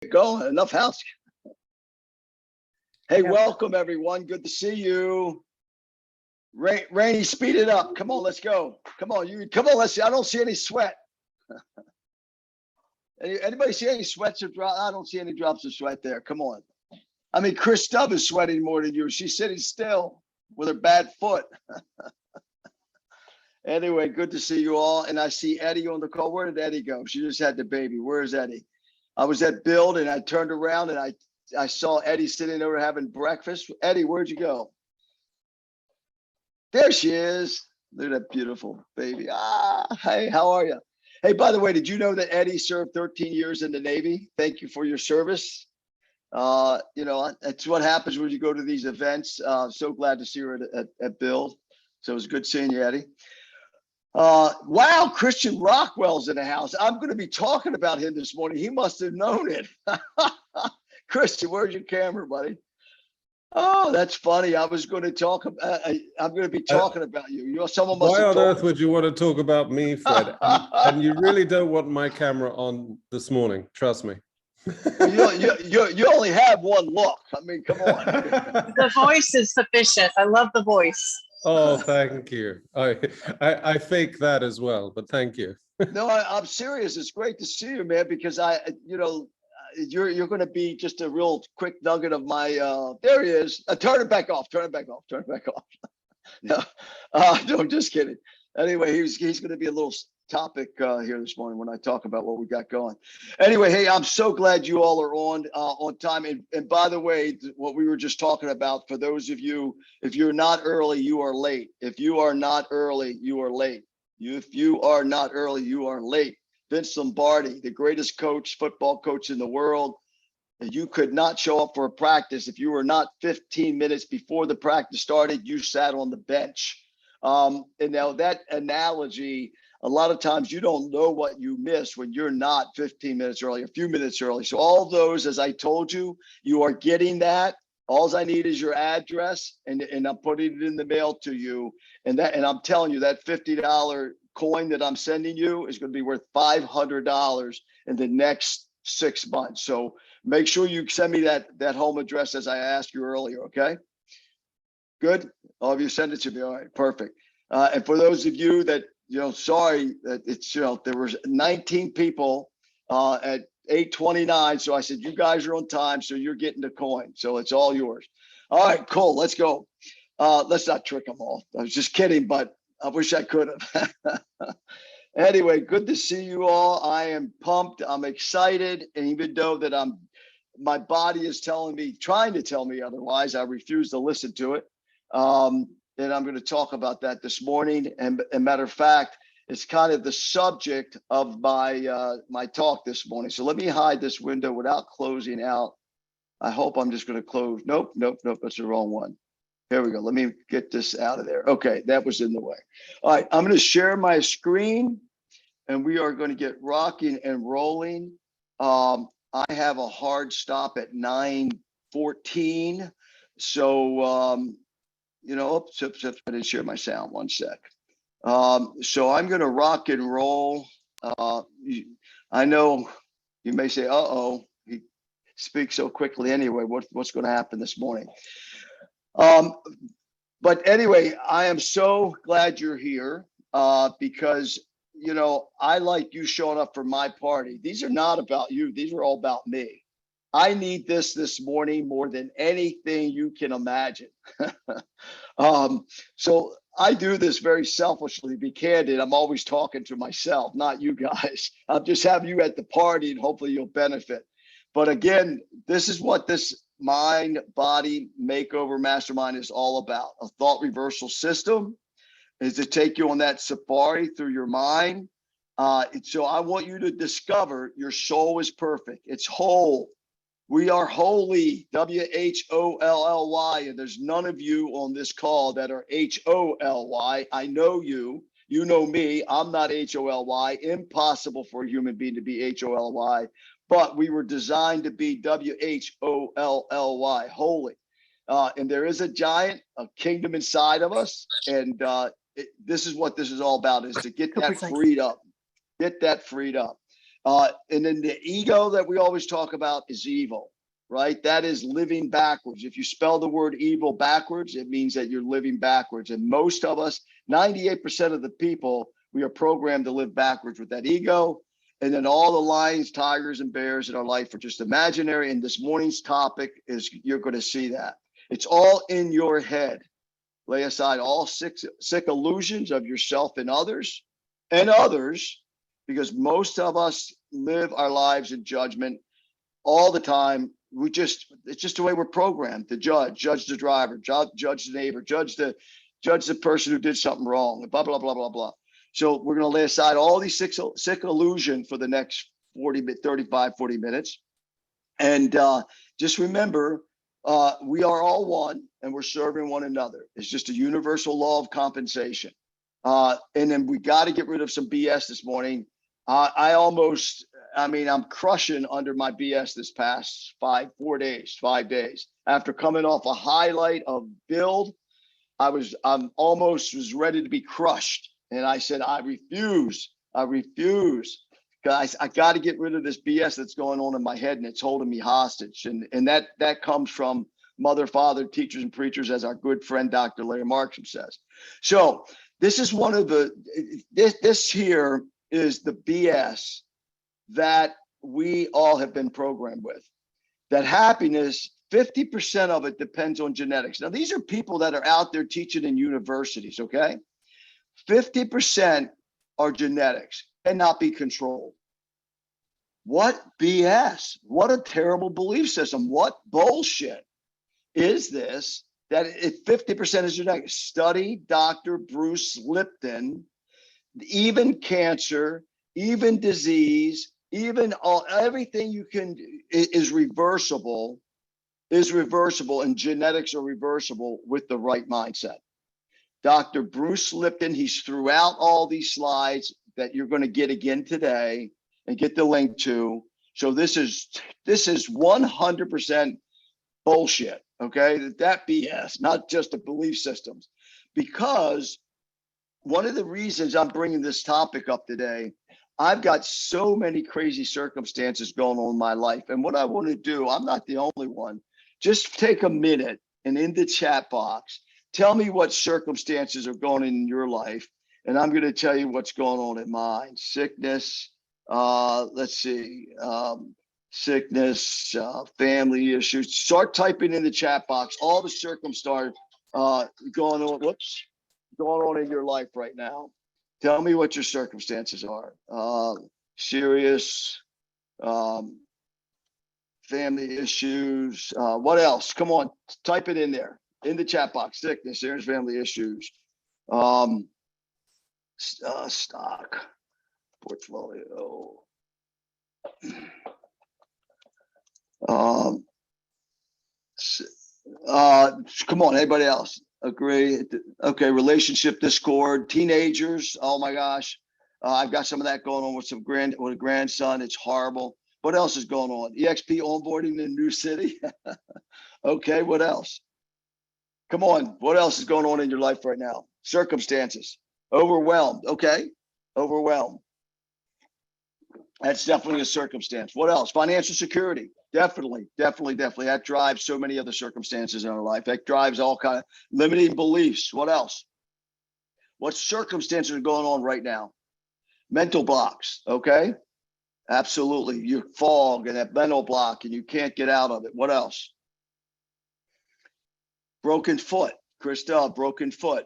Going enough house. Hey, welcome everyone. Good to see you. Rainey, speed it up. Come on, let's go. Come on, come on. Let's see. I don't see any sweat. Anybody see any sweats or drops? I don't see any drops of sweat there. Come on. I mean, Chris Stubb is sweating more than you. She's sitting still with her bad foot. Anyway, good to see you all. And I see Eddie on the call. Where did Eddie go? She just had the baby. Where's Eddie? I was at Build and I turned around and I saw Eddie sitting over having breakfast. Eddie, where'd you go? There she is. Look at that beautiful baby. Hey, how are you? Hey, by the way, did you know that Eddie served 13 years in the Navy? Thank you for your service. You know, that's what happens when you go to these events. So glad to see her at Build. So it was good seeing you, Eddie. Wow, Christian Rockwell's in the house. I'm going to be talking about him this morning. He must have known it. Christian, where's your camera, buddy? Oh, that's funny. I was going to talk about, I'm going to be talking about you. You know, someone must Why have on earth would you want to talk about me, Fred? And you really don't want my camera on this morning. Trust me. You only have one look. I mean, come on. The voice is sufficient. I love the voice. Oh, thank you. I fake that as well, but thank you. No, I'm serious. It's great to see you, man, because you know, you're going to be just a real quick nugget of my, there he is. Turn it back off. Turn it back off. Turn it back off. No, no, I'm just kidding. Anyway, he's going to be a little topic here this morning when I talk about what we got going. Anyway, hey, I'm so glad you all are on time. And by the way, what we were just talking about, for those of you, if you're not early, you are late. If you are not early, you are late. If you are not early, you are late. Vince Lombardi, the greatest football coach in the world. You could not show up for a practice. If you were not 15 minutes before the practice started, you sat on the bench. And now that analogy, a lot of times you don't know what you miss when you're not 15 minutes early, a few minutes early. So all those, as I told you, you are getting that. All I need is your address and I'm putting it in the mail to you. And I'm telling you that $50 coin that I'm sending you is going to be worth $500 in the next 6 months. So make sure you send me that home address as I asked you earlier. Okay. Good. All of you send it to me. All right. Perfect. And for those of you that, you know, sorry that it's, you know, there was 19 people at 8:29. So I said, you guys are on time. So you're getting the coin. So it's all yours. All right, cool. Let's go. Let's not trick them all. I was just kidding, but I wish I could have. Anyway, good to see you all. I am pumped. I'm excited. And even though that my body is trying to tell me otherwise, I refuse to listen to it. And I'm going to talk about that this morning. And matter of fact, it's kind of the subject of my talk this morning. So let me hide this window without closing out. I hope I'm just going to close. Nope. That's the wrong one. Here we go. Let me get this out of there. Okay, that was in the way. All right, I'm going to share my screen and we are going to get rocking and rolling. I have a hard stop at 9:14. So, you know, oops, I didn't share my sound. One sec. So I'm going to rock and roll. I know you may say, uh-oh, he speaks so quickly anyway. What's going to happen this morning? But anyway, I am so glad you're here because, you know, I like you showing up for my party. These are not about you. These are all about me. I need this morning more than anything you can imagine. So I do this very selfishly, to be candid. I'm always talking to myself, not you guys. I'm just having you at the party and hopefully you'll benefit. But again, this is what this mind body makeover mastermind is all about. A thought reversal system is to take you on that safari through your mind. So I want you to discover your soul is perfect. It's whole. We are holy, W-H-O-L-L-Y, and there's none of you on this call that are H-O-L-Y. I know you, you know me, I'm not H-O-L-Y, impossible for a human being to be H-O-L-Y, but we were designed to be W-H-O-L-L-Y, holy. And there is a giant, a kingdom inside of us, and this is what this is all about, is to get that freed up, get that freed up. And then the ego that we always talk about is evil, right? That is living backwards. If you spell the word evil backwards, it means that you're living backwards. And most of us, 98% of the people, we are programmed to live backwards with that ego. And then all the lions, tigers, and bears in our life are just imaginary. And this morning's topic is, you're going to see that. It's all in your head. Lay aside all sick illusions of yourself and others, because most of us live our lives in judgment all the time. It's just the way we're programmed to judge the driver, judge the neighbor, judge the person who did something wrong, blah, blah, blah, blah, blah. So we're going to lay aside all these sick illusions for the next 35, 40 minutes. And just remember, we are all one and we're serving one another. It's just a universal law of compensation. And then we got to get rid of some BS this morning. I'm crushing under my BS this past 5 days. After coming off a highlight of build, I'm almost was ready to be crushed. And I said, I refuse. Guys, I got to get rid of this BS that's going on in my head and it's holding me hostage. And that comes from mother, father, teachers, and preachers, as our good friend, Dr. Larry Markham says. So this is one of this here is the BS that we all have been programmed with. That happiness, 50% of it depends on genetics. Now, these are people that are out there teaching in universities, okay? 50% are genetics, cannot be controlled. What BS? What a terrible belief system. What bullshit is this? That if 50% is genetics. Study Dr. Bruce Lipton. Even cancer, even disease, even everything you can is reversible, and genetics are reversible with the right mindset. Dr. Bruce Lipton, he's throughout all these slides that you're going to get again today and get the link to. So this is 100% bullshit, okay? That BS, not just the belief systems. Because one of the reasons I'm bringing this topic up today, I've got so many crazy circumstances going on in my life. And what I want to do, I'm not the only one, just take a minute and in the chat box, tell me what circumstances are going on in your life. And I'm going to tell you what's going on in mine. Sickness, let's see, sickness, family issues. Start typing in the chat box all the circumstances going on in your life right now. Tell me what your circumstances are. Serious, family issues. What else? Come on, type it in there in the chat box. Sickness, serious family issues. Stock, portfolio. Come on, anybody else? Agree. Okay, relationship discord, teenagers. Oh my gosh, I've got some of that going on with a grandson. It's horrible. What else is going on? EXP onboarding in a new city. Okay, what else? Come on, what else is going on in your life right now? Circumstances. Overwhelmed. Okay, overwhelmed. That's definitely a circumstance. What else? Financial security. Definitely. That drives so many other circumstances in our life. That drives all kind of limiting beliefs. What else? What circumstances are going on right now? Mental blocks. Okay. Absolutely. You fog and that mental block and you can't get out of it. What else? Broken foot. Christelle, broken foot.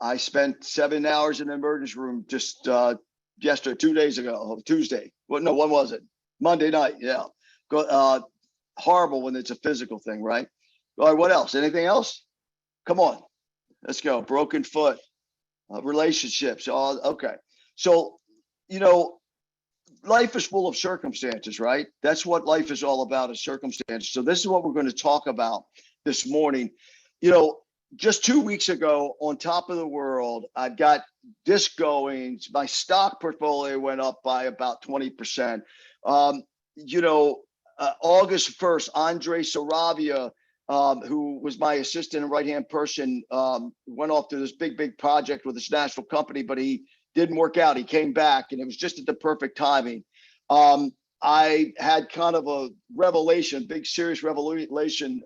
I spent 7 hours in the emergency room just yesterday, 2 days ago, Tuesday. Well, no, when was it? Monday night. Yeah. Horrible when it's a physical thing, right? All right. What else? Anything else? Come on. Let's go. Broken foot, relationships. Okay. So, life is full of circumstances, right? That's what life is all about, is circumstances. So this is what we're going to talk about this morning. Just 2 weeks ago, on top of the world, I got this going. My stock portfolio went up by about 20%. August 1st, Andre Saravia, who was my assistant and right-hand person, went off to this big project with this national company, but he didn't work out. He came back, and it was just at the perfect timing. I had kind of a revelation, big serious revelation,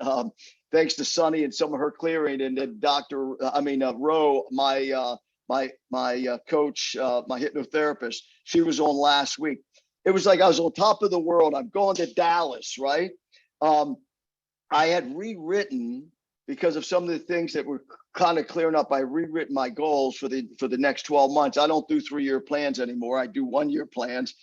thanks to Sunny and some of her clearing, and then Ro, my coach, my hypnotherapist, she was on last week. It was like I was on top of the world. I'm going to Dallas, right? I had rewritten, because of some of the things that were kind of clearing up, I rewritten my goals for the next 12 months. I don't do 3-year plans anymore. I do 1-year plans.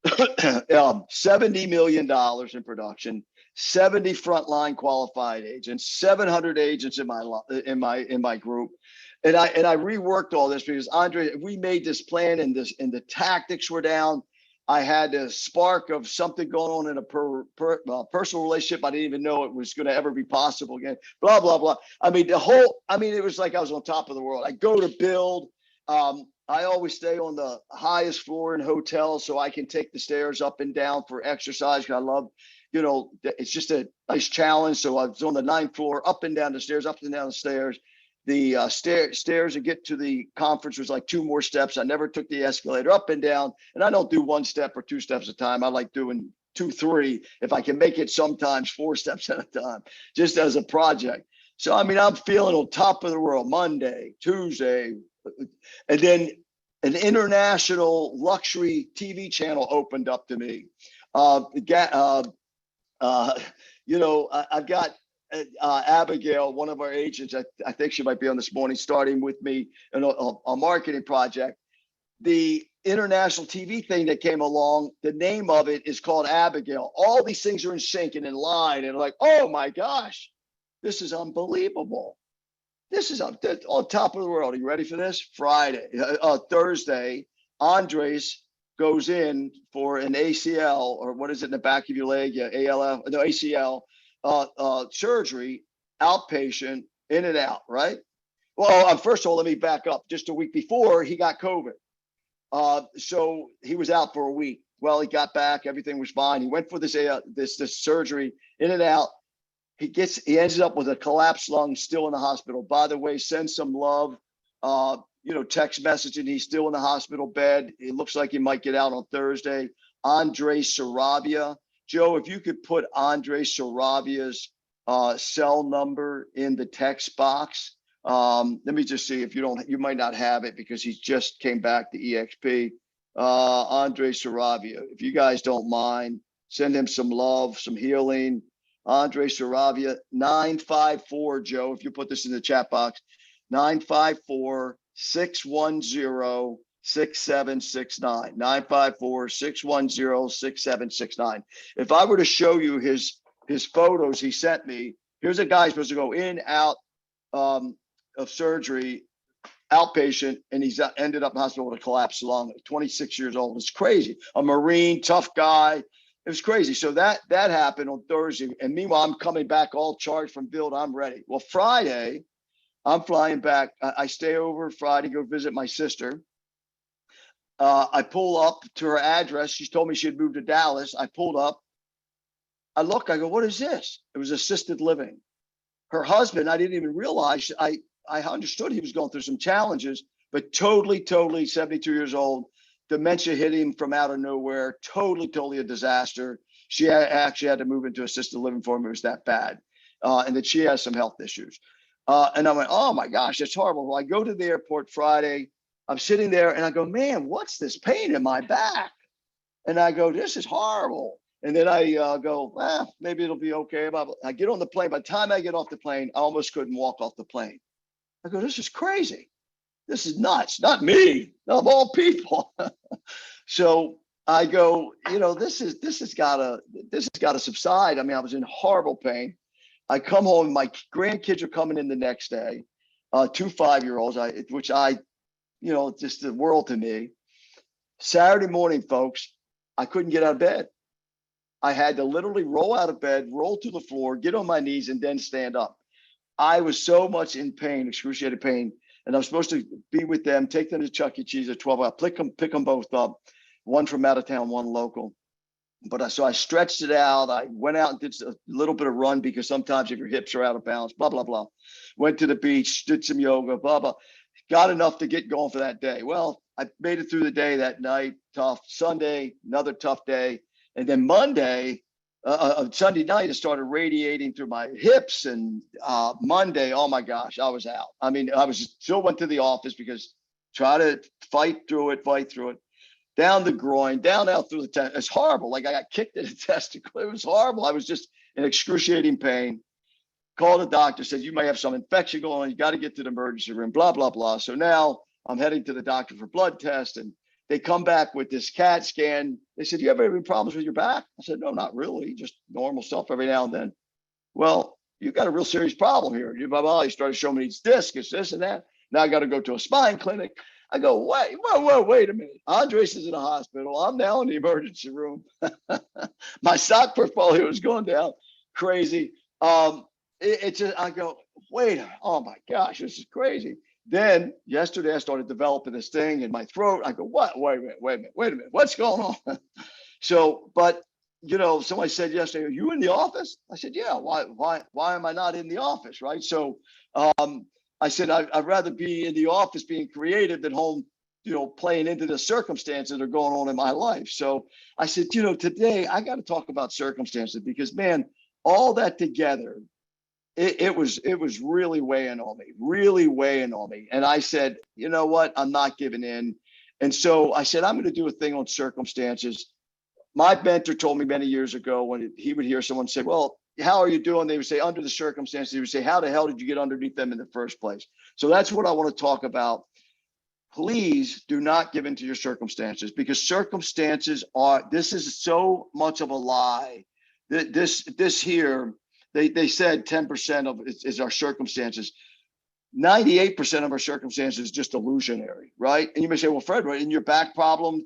$70 million in production, 70 frontline qualified agents, 700 agents in my group. And I reworked all this because Andre, we made this plan, and the tactics were down. I had a spark of something going on in a personal relationship. I didn't even know it was going to ever be possible again. Blah, blah, blah. It was like I was on top of the world. I go to build. I always stay on the highest floor in hotels so I can take the stairs up and down for exercise. I love, it's just a nice challenge. So I was on the 9th floor, up and down the stairs, up and down the stairs. The stairs to get to the conference was like 2 more steps. I never took the escalator, up and down. And I don't do 1 step or 2 steps at a time. I like doing 2, 3. If I can make it sometimes 4 steps at a time, just as a project. So, I'm feeling on top of the world Monday, Tuesday, and then an international luxury TV channel opened up to me. I've got Abigail, one of our agents, I think she might be on this morning, starting with me in a marketing project. The international TV thing that came along, the name of it is called Abigail. All these things are in sync and in line, and like, oh my gosh, this is unbelievable. This is on top of the world. Are you ready for this? Thursday, Andres goes in for an ACL, or what is it in the back of your leg? Yeah, ACL surgery, outpatient, in and out, right? Well, first of all, let me back up. Just a week before, he got COVID. So he was out for a week. Well, he got back, everything was fine. He went for this surgery, in and out. He ends up with a collapsed lung, still in the hospital. By the way, send some love, text messaging. He's still in the hospital bed. It looks like he might get out on Thursday. Andre Saravia. Joe, if you could put Andre Saravia's cell number in the text box. Let me just see if you might not have it because he just came back to EXP. Andre Saravia, if you guys don't mind, send him some love, some healing. Andre Saravia, 954, Joe, if you put this in the chat box, 954-610-6769, 954-610-6769. If I were to show you his photos he sent me, here's a guy supposed to go in, out of surgery, outpatient, and he's ended up in hospital with a collapsed lung, 26 years old. It's crazy. A Marine, tough guy. It was crazy. So that happened on Thursday. And meanwhile, I'm coming back all charged from build. I'm ready. Well, Friday, I'm flying back. I stay over Friday, go visit my sister. I pull up to her address. She told me she had moved to Dallas. I pulled up. I look, I go, what is this? It was assisted living. Her husband, I didn't even realize, I understood he was going through some challenges, but totally 72 years old. Dementia hit him from out of nowhere, totally a disaster. She actually had to move into assisted living for him. It was that bad. And that she has some health issues. And I went, oh my gosh, that's horrible. Well, I go to the airport Friday. I'm sitting there and I go, man, what's this pain in my back? And I go, this is horrible. And then I go, maybe it'll be okay. I get on the plane. By the time I get off the plane, I almost couldn't walk off the plane. I go, this is crazy. This is nuts. Not me, of all people. So I go, this has got to subside. I mean, I was in horrible pain. I come home. My grandkids are coming in the next day, 2 5-year-olds, which just the world to me. Saturday morning, folks, I couldn't get out of bed. I had to literally roll out of bed, roll to the floor, get on my knees, and then stand up. I was so much in pain, excruciating pain. And I'm supposed to be with them, take them to Chuck E. Cheese at 12 o'clock, pick them both up, one from out of town, one local. But so I stretched it out. I went out and did a little bit of run because sometimes if your hips are out of balance, blah, blah, blah. Went to the beach, did some yoga, blah, blah. got enough to get going for that day. Well, I made it through the day that night, tough. Sunday, another tough day. And then Monday, Sunday night, it started radiating through my hips. And Monday, oh my gosh, I was out. I mean, I was just still went to the office because try to fight through it, down the groin, down out through the testicle. It's horrible. Like I got kicked in the testicle. It was horrible. I was just in excruciating pain. Called the doctor, said, you may have some infection going on. You got to get to the emergency room, blah, blah, blah. So now I'm heading to the doctor for blood test, and they come back with this CAT scan. They said, you have any problems with your back? I said, no, not really. Just normal stuff every now and then. Well, you got a real serious problem here. My body started showing me these discs, it's this and that. Now I got to go to a spine clinic. I go, wait a minute. Andres is in the hospital. I'm now in the emergency room. My stock portfolio is going down crazy. It's just, I go, wait, oh my gosh, this is crazy. Then yesterday I started developing this thing in my throat. I go, what? Wait a minute. What's going on? So, but you know, somebody said yesterday, are you in the office? I said, yeah, why am I not in the office? Right. So I said, I'd rather be in the office being creative than home, you know, playing into the circumstances that are going on in my life. So I said, you know, today I got to talk about circumstances because, man, all that together, it was really weighing on me. And I said, you know what, I'm not giving in. And so I said, I'm going to do a thing on circumstances. My mentor told me many years ago when he would hear someone say, well, how are you doing? They would say, under the circumstances. He would say, how the hell did you get underneath them in the first place? So that's what I want to talk about. Please do not give in to your circumstances, because circumstances are, this is so much of a lie. This here, they said 10% of it is our circumstances. 98% of our circumstances is just illusionary, right? And you may say, well, Fred, right, in your back problem,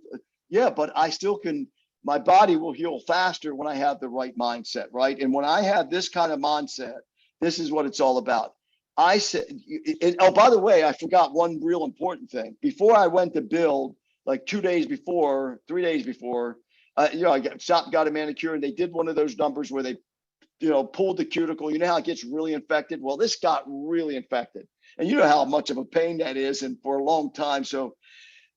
yeah, but I still can, my body will heal faster when I have the right mindset, right? And when I have this kind of mindset, this is what it's all about. I said, oh, by the way, I forgot one real important thing. Before I went to build, like 3 days before, you know, I got a manicure, and they did one of those numbers where they, you know, pulled the cuticle. You know how it gets really infected? Well, this got really infected. And you know how much of a pain that is, and for a long time. So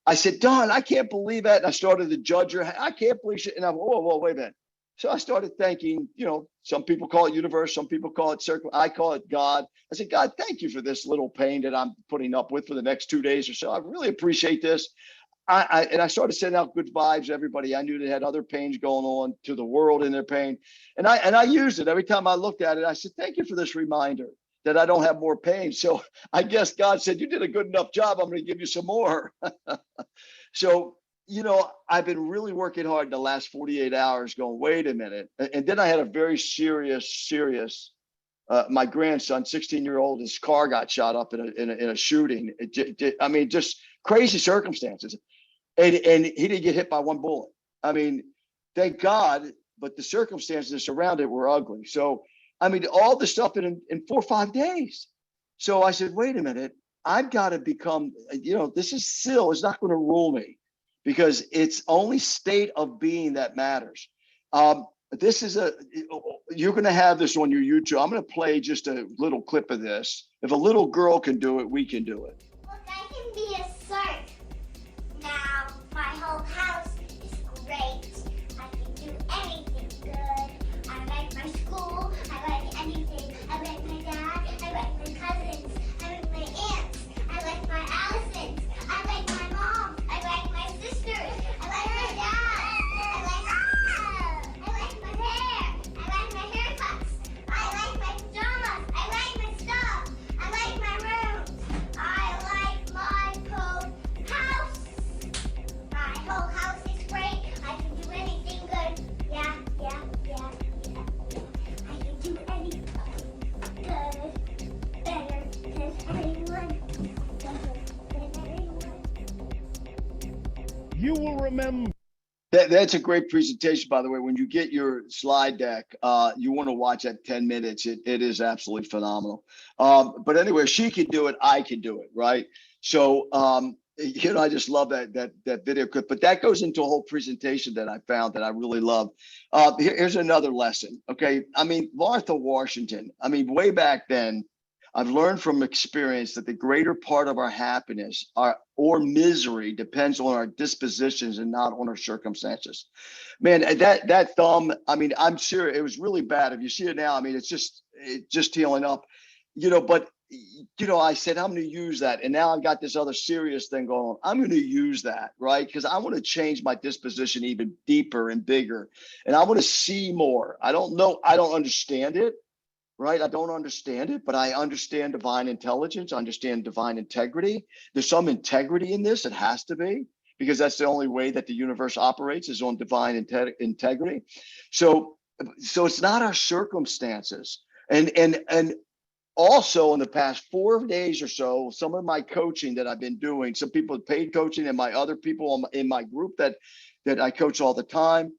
I said, Don, I can't believe that. And I started to judge her. I can't believe it. And I'm, whoa, wait a minute. So I started thinking, you know, some people call it universe, some people call it circle. I call it God. I said, God, thank you for this little pain that I'm putting up with for the next 2 days or so. I really appreciate this. And I started sending out good vibes to everybody. I knew they had other pains going on, to the world in their pain. And I used it every time I looked at it. I said, thank you for this reminder that I don't have more pain. So I guess God said, you did a good enough job. I'm going to give you some more. So, you know, I've been really working hard in the last 48 hours going, wait a minute. And then I had a very serious, my grandson, 16-year-old, his car got shot up in a shooting. I mean, just crazy circumstances. And he didn't get hit by one bullet. I mean, thank God, but the circumstances around it were ugly. So, I mean, all the stuff in 4 or 5 days. So I said, wait a minute, I've got to become, you know, this is still, it's not going to rule me, because it's only state of being that matters. This is you're going to have this on your YouTube. I'm going to play just a little clip of this. If a little girl can do it, we can do it. Look, I can be a shark. Now my whole house is great. I can do anything good. I like my school. I like anything. I like my dad. I like my cousins. I like my aunts. I like my Allisons. I like my mom. I like my sisters. I like my dad. I like my hair. I like my haircuts. I like my pajamas. I like my stuff. I like my room. I like my whole house. My whole house is great. I can do anything good. Yeah. I can do anything good. Better than anyone. Better than anyone. You will remember. That's a great presentation, by the way. When you get your slide deck, you want to watch that 10 minutes. It is absolutely phenomenal. But anyway, she can do it. I can do it. Right. So, you know, I just love that video clip, but that goes into a whole presentation that I found that I really love. Here's another lesson. Okay. I mean, Martha Washington, I mean, way back then, I've learned from experience that the greater part of our happiness or misery depends on our dispositions and not on our circumstances. Man, that thumb, I mean, I'm sure it was really bad. If you see it now, I mean, it's just healing up, but I said, I'm going to use that. And now I've got this other serious thing going on. I'm going to use that, right? Because I want to change my disposition even deeper and bigger. And I want to see more. I don't know. I don't understand it, right? I don't understand it, but I understand divine intelligence. I understand divine integrity. There's some integrity in this. It has to be, because that's the only way that the universe operates, is on divine integrity. So it's not our circumstances. And also, in the past 4 days or so, some of my coaching that I've been doing, some people paid coaching, and my other people in my group that I coach all the time.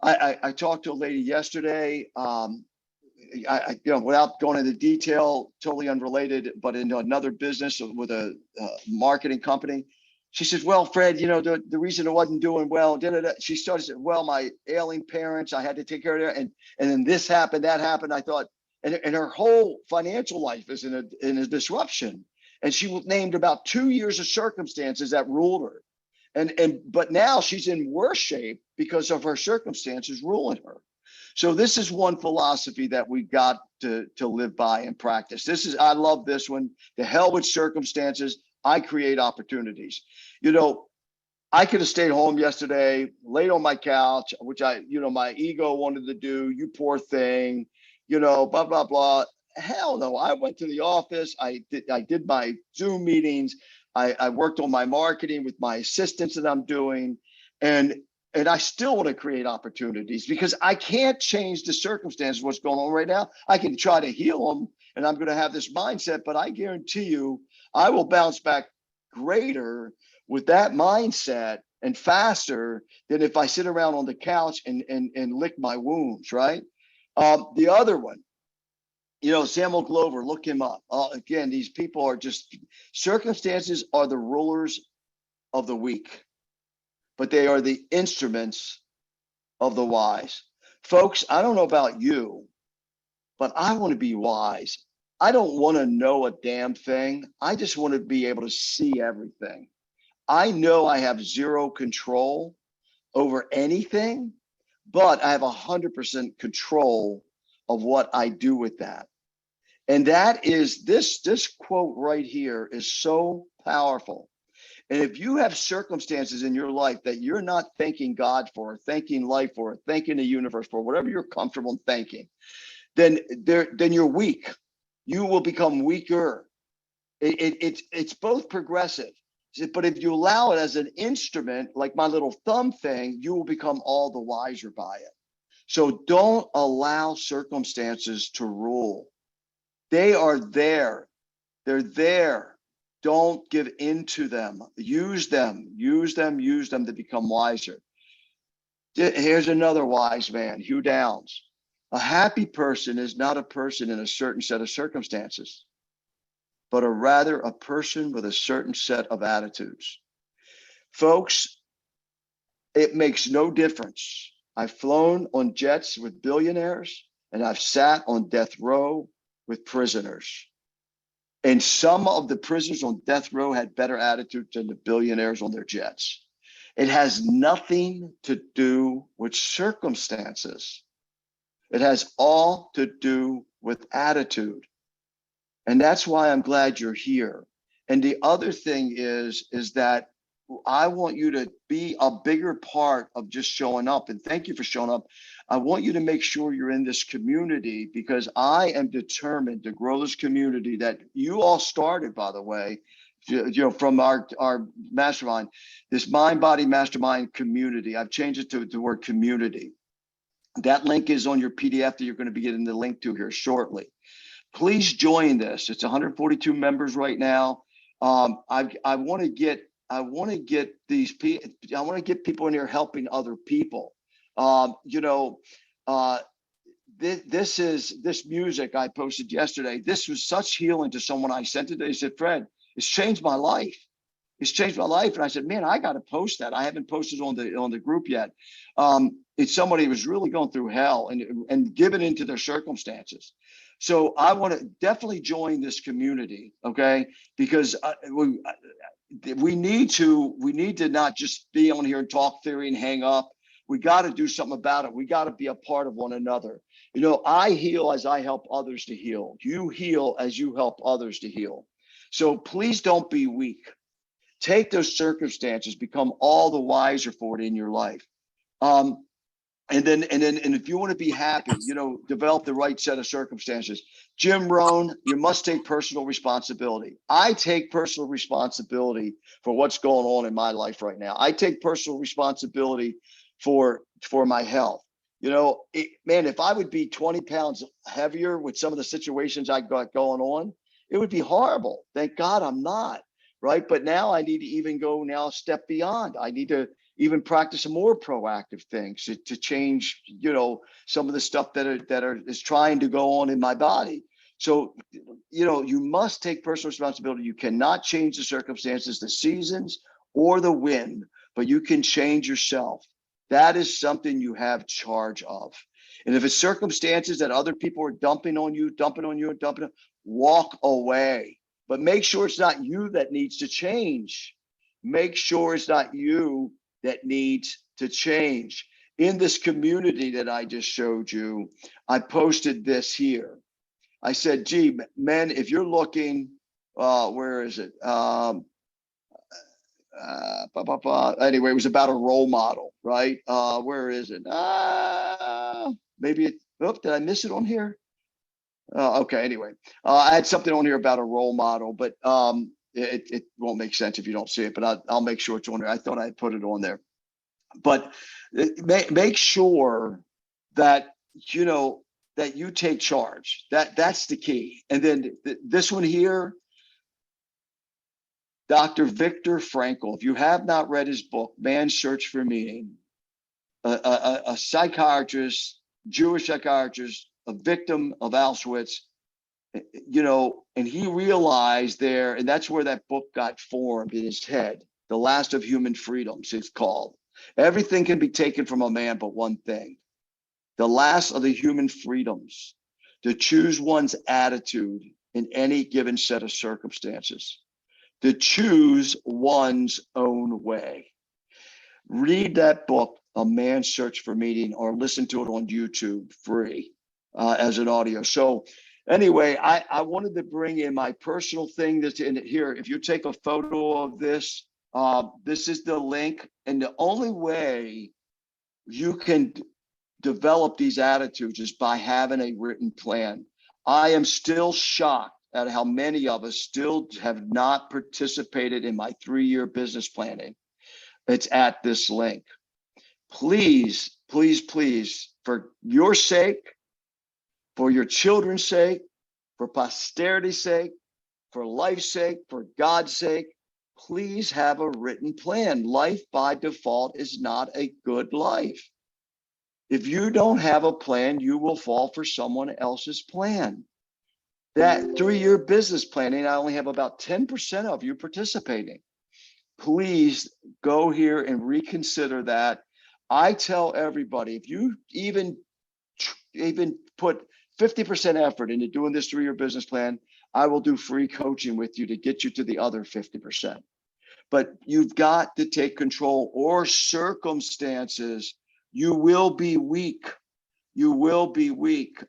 I talked to a lady yesterday. Without going into detail, totally unrelated, but in another business with a marketing company. She says, well, Fred, the reason it wasn't doing well, she started saying, well, my ailing parents, I had to take care of them. And then this happened, that happened. I thought, and her whole financial life is in a disruption. And she named about 2 years of circumstances that ruled her. But now she's in worse shape because of her circumstances ruling her. So this is one philosophy that we got to live by and practice. I love this one. The hell with circumstances. I create opportunities. I could have stayed home yesterday, laid on my couch, which my ego wanted to do. You poor thing, blah, blah, blah. Hell no. I went to the office. I did my Zoom meetings. I worked on my marketing with my assistants that I'm doing. And I still want to create opportunities, because I can't change the circumstances, what's going on right now. I can try to heal them, and I'm going to have this mindset, but I guarantee you, I will bounce back greater with that mindset and faster than if I sit around on the couch and lick my wounds, right? The other one, Samuel Glover, look him up. Again, these people are just, circumstances are the rulers of the weak, but they are the instruments of the wise. Folks, I don't know about you, but I want to be wise. I don't want to know a damn thing. I just want to be able to see everything. I know I have zero control over anything, but I have 100% control of what I do with that. And that is this quote right here is so powerful. And if you have circumstances in your life that you're not thanking God for, thanking life for, thanking the universe for, whatever you're comfortable in thanking, then you're weak. You will become weaker. It's both progressive. But if you allow it as an instrument, like my little thumb thing, you will become all the wiser by it. So don't allow circumstances to rule. They are there. They're there. Don't give in to them. Use them to become wiser. Here's another wise man, Hugh Downs. A happy person is not a person in a certain set of circumstances, but rather a person with a certain set of attitudes. Folks, it makes no difference. I've flown on jets with billionaires, and I've sat on death row with prisoners. And some of the prisoners on death row had better attitudes than the billionaires on their jets. It has nothing to do with circumstances. It has all to do with attitude. And that's why I'm glad you're here. And the other thing is that I want you to be a bigger part of just showing up. And thank you for showing up. I want you to make sure you're in this community, because I am determined to grow this community that you all started, by the way, from our mastermind, this mind body mastermind community. I've changed it to the word community. That link is on your PDF that you're going to be getting the link to here shortly. Please join this. It's 142 members right now. I want to get these people. I want to get people in here helping other people. This music I posted yesterday. This was such healing to someone. I sent it. They said, Fred, it's changed my life. It's changed my life. And I said, man, I got to post that. I haven't posted on the group yet. It's somebody who was really going through hell and given into their circumstances. So I want to definitely join this community, okay? Because we need to not just be on here and talk theory and hang up. We got to do something about it. We got to be a part of one another. You know, I heal as I help others to heal. You heal as you help others to heal. So please don't be weak. Take those circumstances, become all the wiser for it in your life. And if you want to be happy, you know, develop the right set of circumstances. Jim Rohn, you must take personal responsibility. I take personal responsibility for what's going on in my life right now. I take personal responsibility for my health. You know, man, if I would be 20 pounds heavier with some of the situations I got going on, it would be horrible. Thank God I'm not. Right. But now I need to even go now a step beyond. I need to even practice some more proactive things to change, you know, some of the stuff that is trying to go on in my body. So, you know, you must take personal responsibility. You cannot change the circumstances, the seasons, or the wind, but you can change yourself. That is something you have charge of. And if it's circumstances that other people are dumping on you, walk away. But make sure it's not you that needs to change. Make sure it's not you that needs to change. In this community that I just showed you, I posted this here. I said, gee, men, if you're looking, where is it? Anyway, it was about a role model, right? Where is it? Maybe it, oh, did I miss it on here? Okay, anyway, I had something on here about a role model, but it won't make sense if you don't see it, but I'll make sure it's on there. I thought I put it on there. But make sure that, you know, that you take charge. That's the key. And then this one here, Dr. Viktor Frankl, if you have not read his book, Man's Search for Meaning, a psychiatrist, Jewish psychiatrist, a victim of Auschwitz, you know, and he realized there, and that's where that book got formed in his head, The Last of Human Freedoms, it's called. Everything can be taken from a man but one thing, the last of the human freedoms, to choose one's attitude in any given set of circumstances, to choose one's own way. Read that book, A Man's Search for Meaning, or listen to it on YouTube free as an audio. So anyway, I wanted to bring in my personal thing that's in here. If you take a photo of this, this is the link. And the only way you can develop these attitudes is by having a written plan. I am still shocked at how many of us still have not participated in my 3-year business planning. It's at this link. Please, please, please, for your sake, for your children's sake, for posterity's sake, for life's sake, for God's sake, please have a written plan. Life by default is not a good life. If you don't have a plan, you will fall for someone else's plan. That 3-year business planning, I only have about 10% of you participating. Please go here and reconsider that. I tell everybody, if you even put 50% effort into doing this 3-year business plan, I will do free coaching with you to get you to the other 50%. But you've got to take control, or circumstances, you will be weak. You will be weak.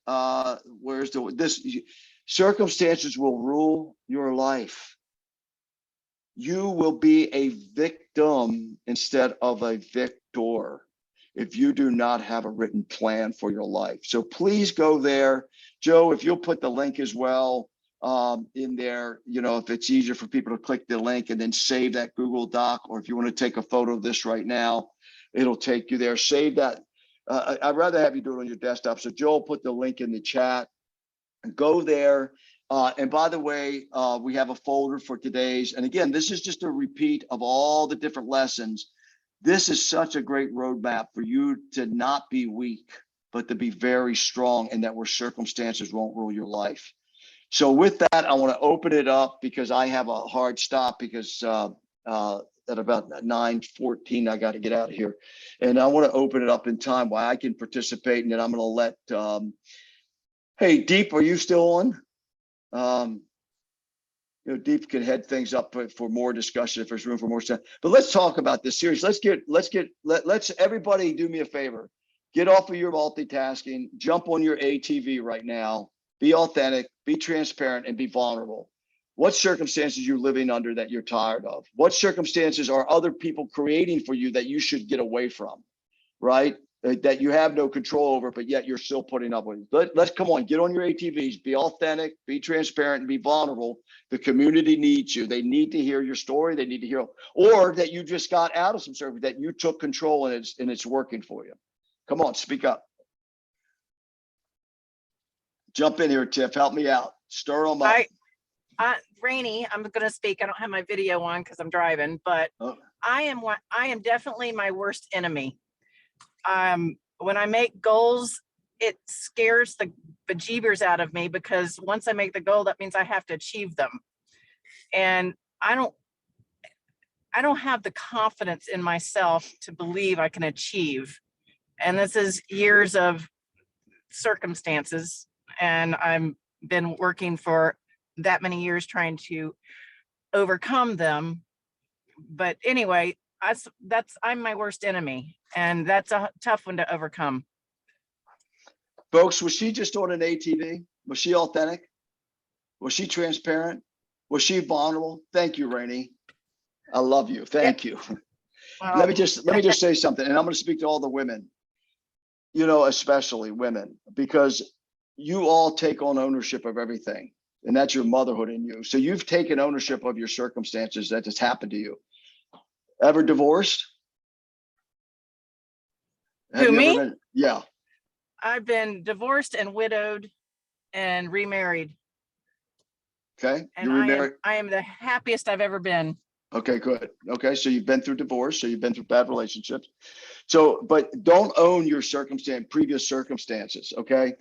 Circumstances will rule your life. You will be a victim instead of a victor if you do not have a written plan for your life. So please go there. Joe, if you'll put the link as well in there, you know, if it's easier for people to click the link and then save that Google Doc, or if you want to take a photo of this right now, it'll take you there. Save that. I'd rather have you do it on your desktop. So Joel put the link in the chat. Go there. And by the way, we have a folder for today's. And again, this is just a repeat of all the different lessons. This is such a great roadmap for you to not be weak, but to be very strong, and that where circumstances won't rule your life. So with that, I want to open it up because I have a hard stop because At about 9:14, I got to get out of here, and I want to open it up in time where I can participate, and then I'm going to let. Hey, Deep, are you still on? Deep can head things up for more discussion if there's room for more stuff. But let's talk about this series. Let's everybody do me a favor. Get off of your multitasking, jump on your ATV right now, be authentic, be transparent, and be vulnerable. What circumstances you're living under that you're tired of? What circumstances are other people creating for you that you should get away from, right? That you have no control over, but yet you're still putting up with it. Let's come on, get on your ATVs, be authentic, be transparent, and be vulnerable. The community needs you. They need to hear your story. They need to hear, or that you just got out of some service, that you took control and it's working for you. Come on, speak up. Jump in here, Tiff. Help me out. Stir them up. Rainey, I'm going to speak. I don't have my video on because I'm driving, but I am definitely my worst enemy. When I make goals, it scares the bejeebers out of me because once I make the goal, that means I have to achieve them. And I don't have the confidence in myself to believe I can achieve. And this is years of circumstances. And I've been working for that many years trying to overcome them. But anyway, I'm my worst enemy. And that's a tough one to overcome. Folks, was she just on an ATV? Was she authentic? Was she transparent? Was she vulnerable? Thank you, Rainey. I love you. Thank you. Well, Let me just say something, and I'm going to speak to all the women, especially women, because you all take on ownership of everything, and that's your motherhood in you. So you've taken ownership of your circumstances that has happened to you. Ever divorced? Who, me? Yeah. I've been divorced and widowed and remarried. Okay. And You remarried? I am the happiest I've ever been. Okay, good. Okay, so you've been through divorce, so you've been through bad relationships. So, but don't own your previous circumstances, okay?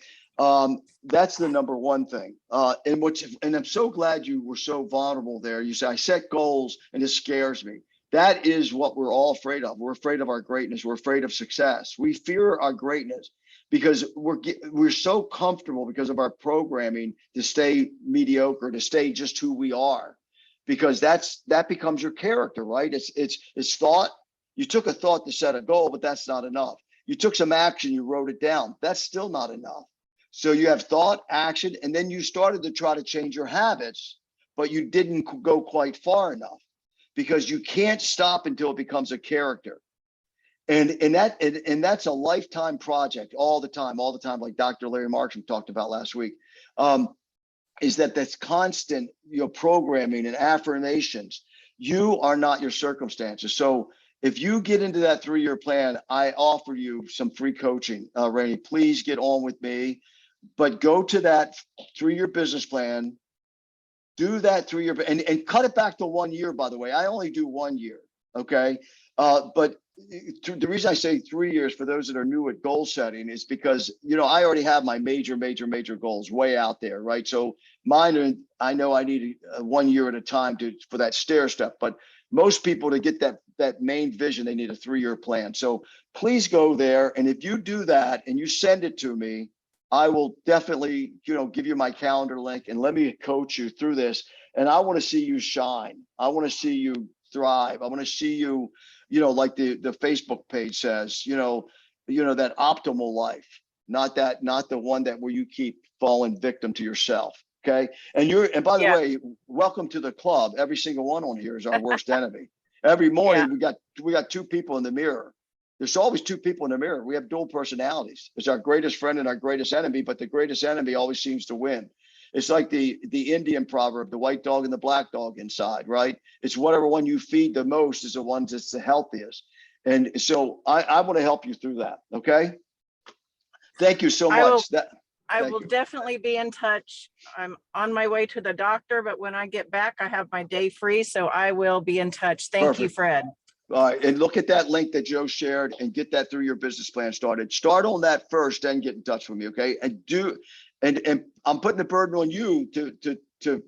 That's the number one thing. And I'm so glad you were so vulnerable there. You say, I set goals and it scares me. That is what we're all afraid of. We're afraid of our greatness. We're afraid of success. We fear our greatness because we're so comfortable because of our programming to stay mediocre, to stay just who we are, because that becomes your character, right? It's thought. You took a thought to set a goal, but that's not enough. You took some action, you wrote it down. That's still not enough. So you have thought, action, and then you started to try to change your habits, but you didn't go quite far enough, because you can't stop until it becomes a character. And that's a lifetime project all the time, like Dr. Larry Markson talked about last week, is that's constant, programming and affirmations. You are not your circumstances. So if you get into that 3-year plan, I offer you some free coaching, Rainey, please get on with me, but go to that 3-year business plan, do that 3-year and cut it back to 1 year, by the way. I only do 1 year. Okay. But the reason I say 3 years for those that are new at goal setting is because, I already have my major goals way out there. Right. So mine, I know I need 1 year at a time for that stair step, but most people, to get that main vision, they need a 3-year plan. So please go there. And if you do that and you send it to me, I will definitely, give you my calendar link and let me coach you through this. And I want to see you shine. I want to see you thrive. I want to see you, like the Facebook page says, that optimal life, not the one where you keep falling victim to yourself. Okay. And by the way, welcome to the club. Every single one on here is our worst enemy. Every morning we got 2 people in the mirror. There's always 2 people in the mirror. We have dual personalities. It's our greatest friend and our greatest enemy, but the greatest enemy always seems to win. It's like the Indian proverb, the white dog and the black dog inside, right? It's whatever one you feed the most is the one that's the healthiest. And so I want to help you through that. Okay. Thank you so much. I will definitely be in touch. I'm on my way to the doctor, but when I get back, I have my day free. So I will be in touch. Thank you, Fred. All right, and look at that link that Joe shared and get that 3-year business plan started. Start on that first, then get in touch with me, okay? And I'm putting the burden on you to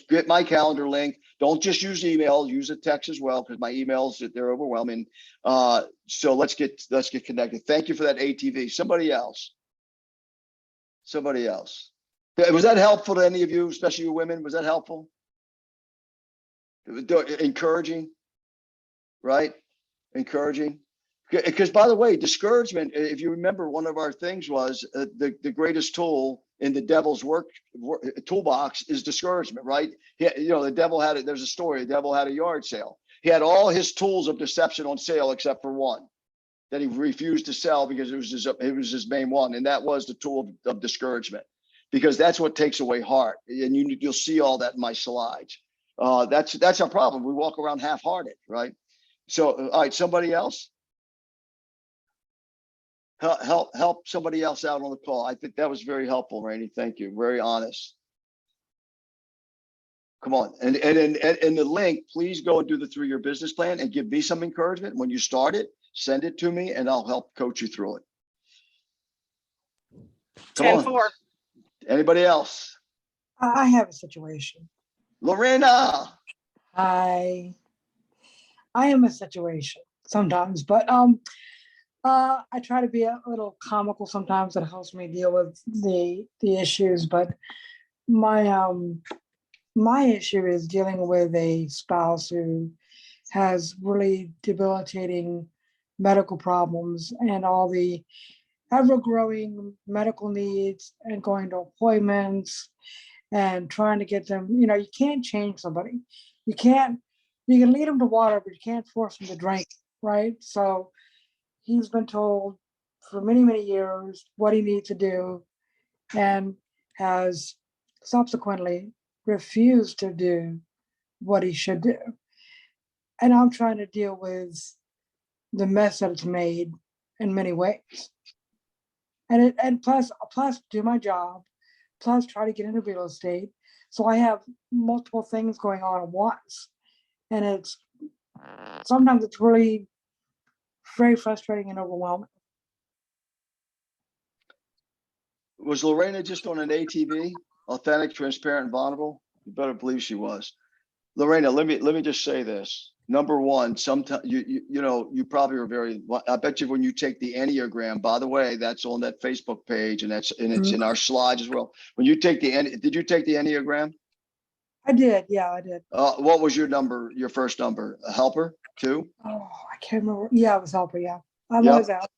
get my calendar link. Don't just use email, use a text as well, because my emails, they're overwhelming. So let's get connected. Thank you for that ATV. Somebody else. Was that helpful to any of you, especially you women? Was that helpful? Encouraging, right? Encouraging. Because by the way, discouragement, if you remember, one of our things was the greatest tool in the devil's toolbox is discouragement, right? The devil had it. There's a story. The devil had a yard sale. He had all his tools of deception on sale except for one that he refused to sell because it was his main one, and that was the tool of discouragement, because that's what takes away heart. And you'll see all that in my slides. That's our problem. We walk around half-hearted, right? So, all right, somebody else. Help somebody else out on the call. I think that was very helpful, Rainey. Thank you. Very honest. Come on. And the link, please go and do the 3-year business plan and give me some encouragement. When you start it, send it to me and I'll help coach you through it. Come on. 10-4. Anybody else? I have a situation. Lorena. I am a situation sometimes, but I try to be a little comical sometimes. That helps me deal with the issues. But my issue is dealing with a spouse who has really debilitating medical problems and all the ever-growing medical needs, and going to appointments and trying to get them. You can't change somebody. You can lead them to water, but you can't force them to drink, right? So he's been told for many, many years what he needs to do, and has subsequently refused to do what he should do. And I'm trying to deal with the mess that it's made in many ways. And plus do my job, plus try to get into real estate. So I have multiple things going on at once. And sometimes it's really very frustrating and overwhelming. Was Lorena just on an ATV? Authentic, transparent, and vulnerable? You better believe she was. Lorena, let me just say this. Number one, sometimes you probably are I bet you when you take the Enneagram, by the way, that's on that Facebook page, and it's in our slides as well. When you take did you take the Enneagram? I did, yeah, I did. What was your number, your first number? A helper, 2? Oh, I can't remember. Yeah, it was helper, yeah. I'm Yep. always out.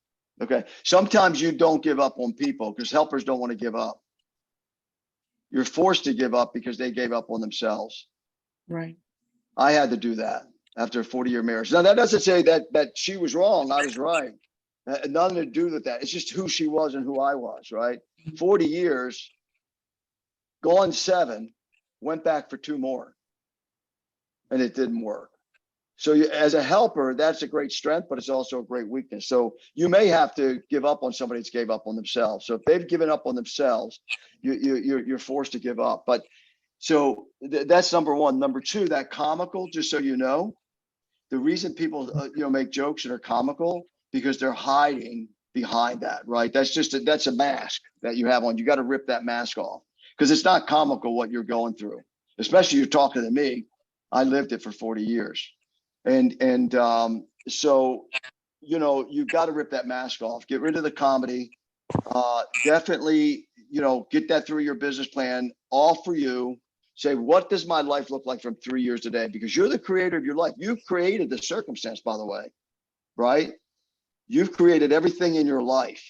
Okay. Sometimes you don't give up on people because helpers don't want to give up. You're forced to give up because they gave up on themselves. Right. I had to do that after a 40-year marriage. Now, that doesn't say that she was wrong. I was right. Nothing to do with that. It's just who she was and who I was, right? 40 years, gone 7, went back for 2 more, and it didn't work. So as a helper, that's a great strength, but it's also a great weakness. So you may have to give up on somebody that's gave up on themselves. So if they've given up on themselves, you're forced to give up. But so that's number one. Number 2, that comical, just so you know, the reason people make jokes that are comical, because they're hiding behind that, right? That's a mask that you have on. You got to rip that mask off, because it's not comical what you're going through, especially you're talking to me. I lived it for 40 years. And so, you've got to rip that mask off, get rid of the comedy, definitely, get that through your business plan, all for you. Say, what does my life look like from 3 years today? Because you're the creator of your life. You've created the circumstance, by the way, right? You've created everything in your life.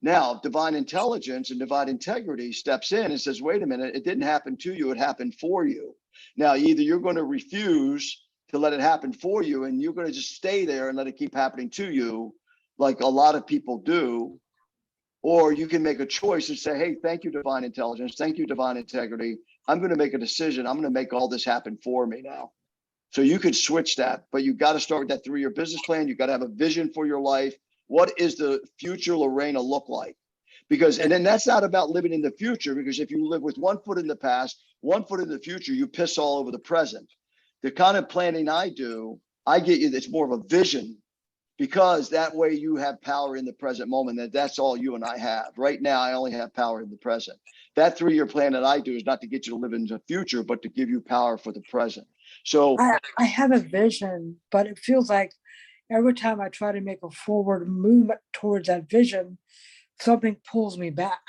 Now, divine intelligence and divine integrity steps in and says, wait a minute, it didn't happen to you, it happened for you. Now, either you're going to refuse to let it happen for you, and you're going to just stay there and let it keep happening to you, like a lot of people do, or you can make a choice and say, hey, thank you, divine intelligence. Thank you, divine integrity. I'm going to make a decision. I'm going to make all this happen for me now. So you could switch that, but you've got to start with that 3-year business plan. You've got to have a vision for your life. What is the future Lorena look like? And then that's not about living in the future, because if you live with 1 foot in the past, 1 foot in the future, you piss all over the present. The kind of planning I do, I get you, it's more of a vision because that way you have power in the present moment. That's all you and I have. Right now, I only have power in the present. That 3-year plan that I do is not to get you to live in the future, but to give you power for the present. So I have a vision, but it feels like every time I try to make a forward movement towards that vision, something pulls me back.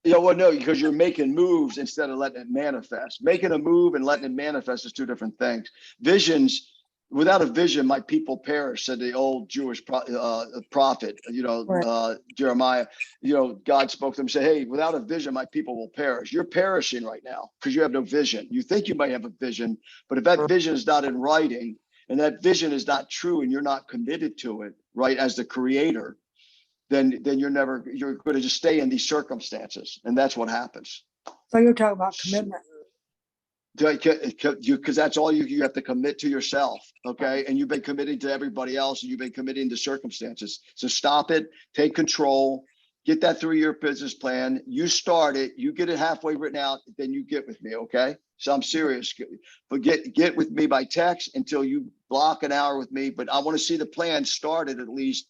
yeah, well, no, because you're making moves instead of letting it manifest. Making a move and letting it manifest is two different things. Visions, without a vision, my people perish, said the old Jewish prophet, Right. Jeremiah. God spoke to him, said, hey, without a vision, my people will perish. You're perishing right now because you have no vision. You think you might have a vision, but if that vision is not in writing and that vision is not true and you're not committed to it, right, as the creator, then you're going to just stay in these circumstances. And that's what happens. So you're talking about commitment. Because that's all you have to commit to yourself. Okay. And you've been committing to everybody else and you've been committing to circumstances. So stop it, take control, get that 3-year business plan. You start it, you get it halfway written out, then you get with me. Okay. So I'm serious, but get with me by text until you block an hour with me. But I want to see the plan started at least,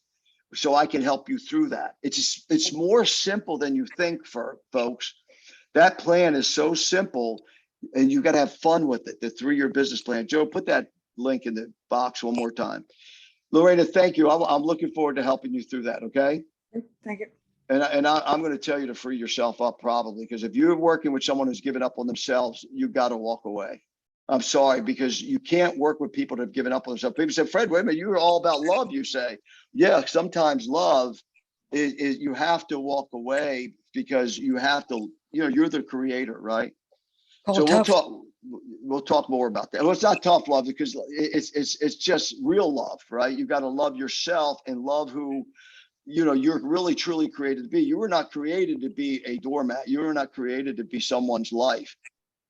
so I can help you through that. It's more simple than you think, for folks. That plan is so simple and you got to have fun with it. The 3-year business plan. Joe, put that link in the box one more time. Lorena, thank you. I'm looking forward to helping you through that. Okay. Thank you. And I'm going to tell you to free yourself up probably, because if you're working with someone who's given up on themselves, you got to walk away. I'm sorry, because you can't work with people that have given up on themselves. People say, Fred, wait a minute, you're all about love, you say. Yeah, sometimes love is you have to walk away because you have to, you're the creator, right? So we'll talk more about that. Well, it's not tough love because it's just real love, right? You got to love yourself and love who, you're really truly created to be. You were not created to be a doormat. You were not created to be someone's life.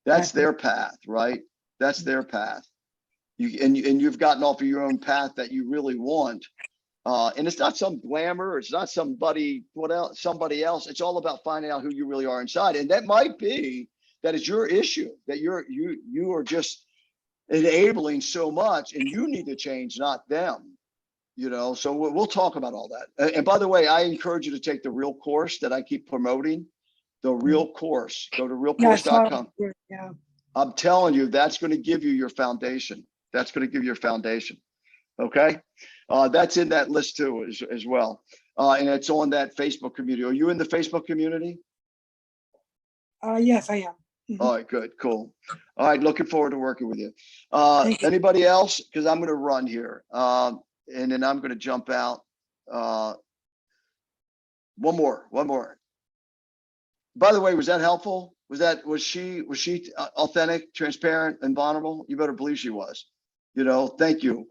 That's their path, right? That's their path. You've gotten off of your own path that you really want. And it's not some glamour, it's not somebody else. It's all about finding out who you really are inside. And that might be that it's your issue, that you are just enabling so much and you need to change, not them. So we'll talk about all that. And by the way, I encourage you to take the real course that I keep promoting. The real course. Go to realcourse.com. Yeah. I'm telling you, that's going to give you your foundation. That's going to give you your foundation. Okay. That's in that list too, as well. And it's on that Facebook community. Are you in the Facebook community? Yes, I am. Mhm. All right, good, cool. All right, looking forward to working with you. Thank you. Anybody else? Because I'm going to run here. And then I'm going to jump out. One more. By the way, was that helpful? Was she authentic, transparent, and vulnerable? You better believe she was. Thank you,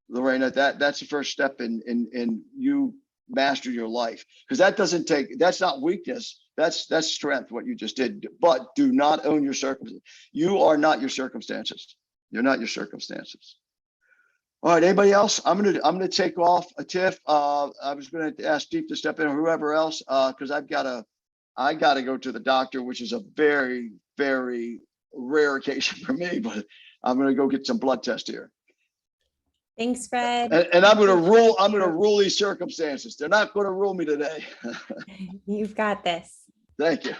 Lorena. That's the first step in you master your life, because that's not weakness. That's strength, what you just did. But do not own your circumstances. You are not your circumstances. You're not your circumstances. All right, anybody else? I'm gonna take off. Tiff, I was gonna ask Steve to step in, or whoever else, because I gotta go to the doctor, which is a very, very rare occasion for me, but I'm gonna go get some blood test here. Thanks, Fred. And I'm gonna rule these circumstances. They're not gonna rule me today. You've got this. Thank you.